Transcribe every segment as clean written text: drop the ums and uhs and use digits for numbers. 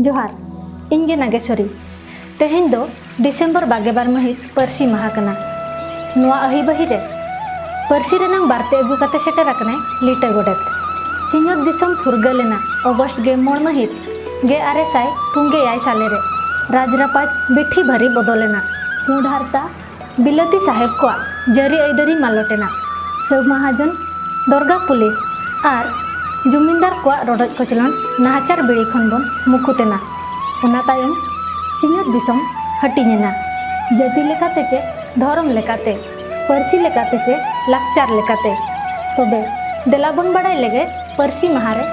जोहार इंगे नागेश्वरी तेहें दो डिसेम्बर 22 महित परसी माहा कना नुआ अहिबही रे परसी रेनांग बारते अगू काते सेटर आकने लीटा.ᱜᱚᱰᱮᱛ सिंहत दिसम फुरगलेना अगस्ट 9 महित 1956 साले रे राजरापाज बिठी भरी बदलेना पूंड हारता बिलती साहेब को जरी ऐदरी मालोटेना सब महाजन दरगा पुलिस और जुमिंदार को रोडज कोचलन नाहचार बिड़ी खन बन मुकुतेना ओना तायम सिंहत दिसम हटिनेना जाति लेकाते चे धर्म लेकाते परसी लेकाते चे लाकचार लेकाते तबे देलाबन बड़ाई लेगे परसी महारे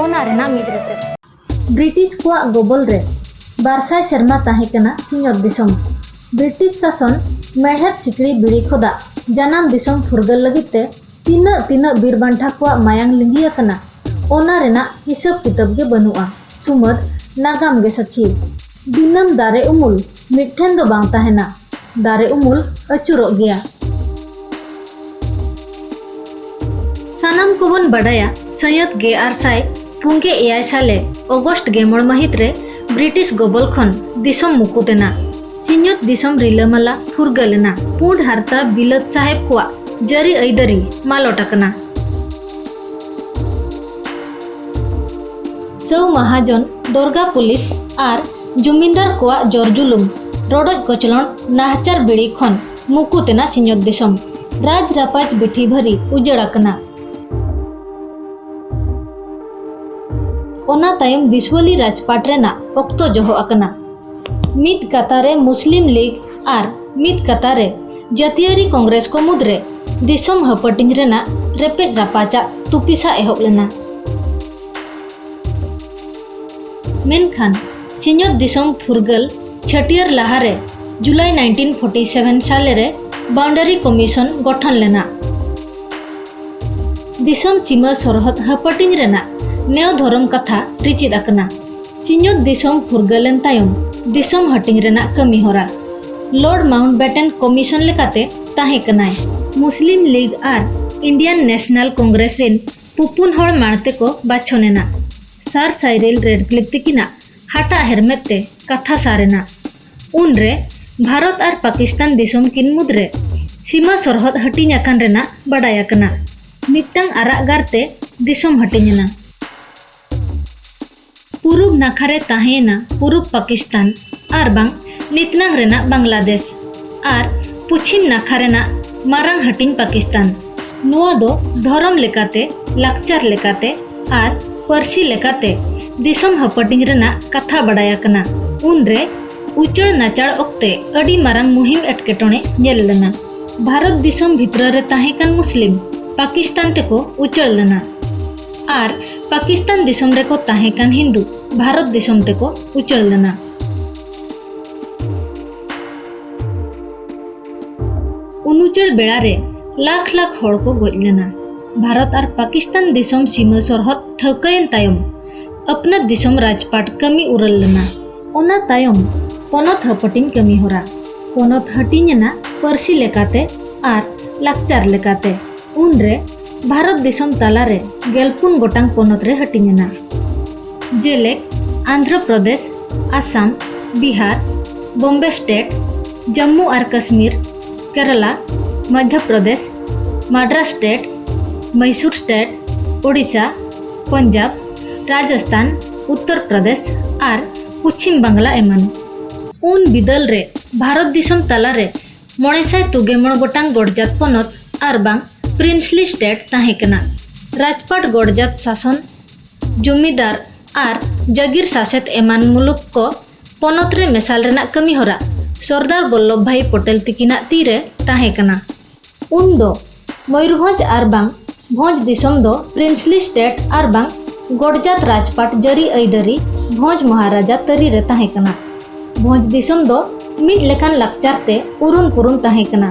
ओना रेना मिद्रेते ब्रिटिश को गोबल रे बारसाय शर्मा ताहेकना सिंहत दिसम ब्रिटिश शासन मेहत सिकड़ी बिड़ी खोदा जनाम दिसम फुरगल लगिते तीना बीरबांठा को मायांग लिंगियाकना ओना रेना हिसाब किताब गे बनुआ सुमद नागाम गे सखी दिनम दारे उमुल मिठेन दो बांग ताहेना दारे उमुल अचुरो गया सानाम को बन बड़ाया सयत 1956 साले अगस्ट 9 महित रे ब्रिटिश गोबल खन दिसम मुकुतेना सिंहत दिसम रिलामाला फुरगलेना पूंड हारता बिलत साहेब को जरी ऐदरी मालोटाकना सौ महाजन दरगा पुलिस और जुमिंदार को जोरजुलुम रोडज कोचलन नाहचार बिड़ी खन मुकुतेना सिंहत दिसम राज रापाज बिठी भरी उजड़ाकना ओना तायम दिसवली राजपाट रेना ओक्तो जोहो अकना मित कतारे मुस्लिम लीग और मित कतारे जातियारी कांग्रेस को मुद्रे दिसम हपटिंग रेना रेपेट रापाचा तुपिसा एहब लेना मेनखान सिंहत दिसम फुरगल छटियर लाहारे जुलाई 1947 साले रे बाउंड्री कमीशन गठन लेना दिसम सीमा सरहद हपटिंग रेना नेव धर्म कथा रिचिद अकना सिंहत दिसम फुरगलेन तायम दिसम हटिंग रेना कमी होरा लॉर्ड माउंटबेटन कमीशन लेकाते ताहे कनाय मुस्लिम लीग और इंडियन नेशनल कांग्रेस रेन पुपुन होड़ मारते को बाछनेना सार साइरेल रेडक्लिफ तिकिना हाटा हेरमेते कथा सारेना उनरे भारत और पाकिस्तान दिसम किन मुद्रे सीमा सरहद हटिंग आकान रेना बड़ाय आकना मिट्टांग आरागारते दिसम हटिंगना पूर्व नाखारे ताहेना पूर्व पाकिस्तान और बांग नितनांग रेना बांग्लादेश और पुछिम नाखा रेना मारांग हटिंग पाकिस्तान नुआ दो धर्म लेकाते लाकचार लेकाते और परसी लेकाते दिसम हपटिंग रेना कथा बड़ाय आकना उनरे उचड़ नाचाड़ ओक्ते अड़ी मारांग मुहिम एटकेटोणे नेल लेना भारत दिसम भितर रे ताहेकान मुस्लिम पाकिस्तान तेको उचड़ लेना और पाकिस्तान दिसम रे को ताहेकान हिंदू भारत दिसम तेको उचड़ लेना उनुचड़ बेड़ा रे लाख लाख होड़ को गोज लेना भारत और पाकिस्तान दिसम सीमा सरहद ठौकायन तायम अपना दिसम राजपाट कमी उरल लेना ओना तायम पोनत हपटिंग कमी होरा पोनत हटिंगना परसी लेकाते और लाकचार लेकाते उनरे भारत दिसम तालारे गेलपुन गोटांग पोनत रे हटिंगना जेलेक आंध्र प्रदेश आसाम बिहार बॉम्बे स्टेट जम्मू और कश्मीर केरला मध्य प्रदेश मद्रास स्टेट मैसूर स्टेट ओडिशा पंजाब राजस्थान उत्तर प्रदेश और पश्चिम बांग्ला एमान उन बिदल रे भारत दिसम ताला रे 993 गोटांग गड़जात पनत और बांग प्रिंसली स्टेट ताहेकना राजपाट गड़जात शासन जमीदार और जागीर शासक एमान मुलुक को पनत रे मेसाल रेना कमी होरा सरदार वल्लभ भाई पटेल तिकिना तीरे ताहेकना उन दो मयूरभंज और बांग भोज दिसम दो प्रिंसली स्टेट और बांग गड़जात राजपाट जरी ऐदरी भोज महाराजा तरी रे ताहेकना भोज दिसम दो मिद लेकान लाकचार ते उरुन पुरुन ताहेकना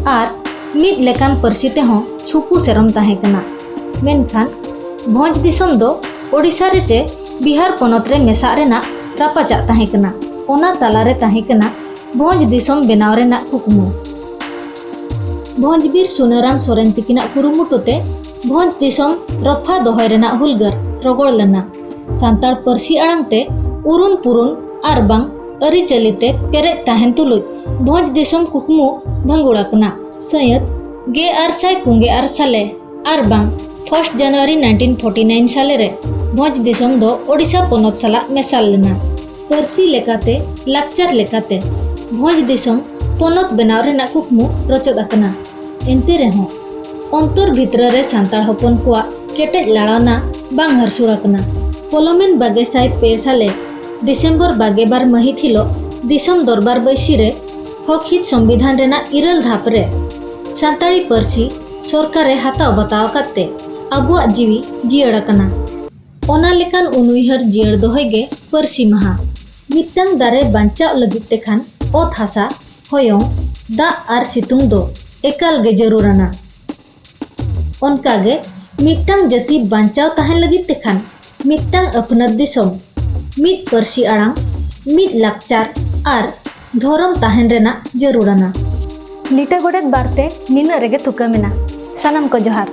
और मिद लेकान परसी ते हों सुपु सेरम ताहेकना मेनखान भोज दिसम दो ओडिशा रे चे बिहार पनत रे मेसा रेना रापाचा ताहेकना ओना ताला रे ताहेकना भोज दिसम बेनाव रेना कुकमु भोजबीर सुनाराम सोरेन तिकिना कुरुमुटुते भोज दिसम रफा दोहय रेना हुलगर रगड़ लेना सान्ताड़ परसी आड़ांगते उरुन पुरुन आर बांग अरी चलिते पेरेज ताहेन तुलुज भोज दिसम कुकमु भंगुड़ाकना सयत 1994 साले आर बांग 1 जनवरी 1949 साले रे भोज दिसम दो ओडिशा पोनोत साला मेसाल लेना। परसी लेकाते लाक्चर लेकाते भोज दिसम पोनोत बनाव रेना कुकमु रचद आकना। एंते रेहों अंतर भितर रे सांताड़ हपन कुआ केटेज लाड़ाना बांग हरसुड़ाकना। पोलोमेन 2002 साले डिसेम्बर 22 महित हिलो दिसम दरबार बैसी रे हकहित संविधान रेना इरल धाप रे सांताड़ी परसी सरकारे हाताव बताव काते आबुआ जीवी जियड़ाकना। ओना लेकान उनुइहर जियड़ दोहेगे परसी महा मिट्टांग दारे बांचाव लगित तेखान ओत हासा होयों दा आर सितुंग दो एकाल गे जरूराना। ओनकागे मिट्टांग जाति बांचाव ताहेन लगित तेखान मिट्टांग अपनात दिसम मिट परसी आड़ांग मिट लाक्चार आर धोरम ताहेन रेना जरूराना। लीटा गोडेत बारते निना रेगे थुका मेना। सनम को जोहार।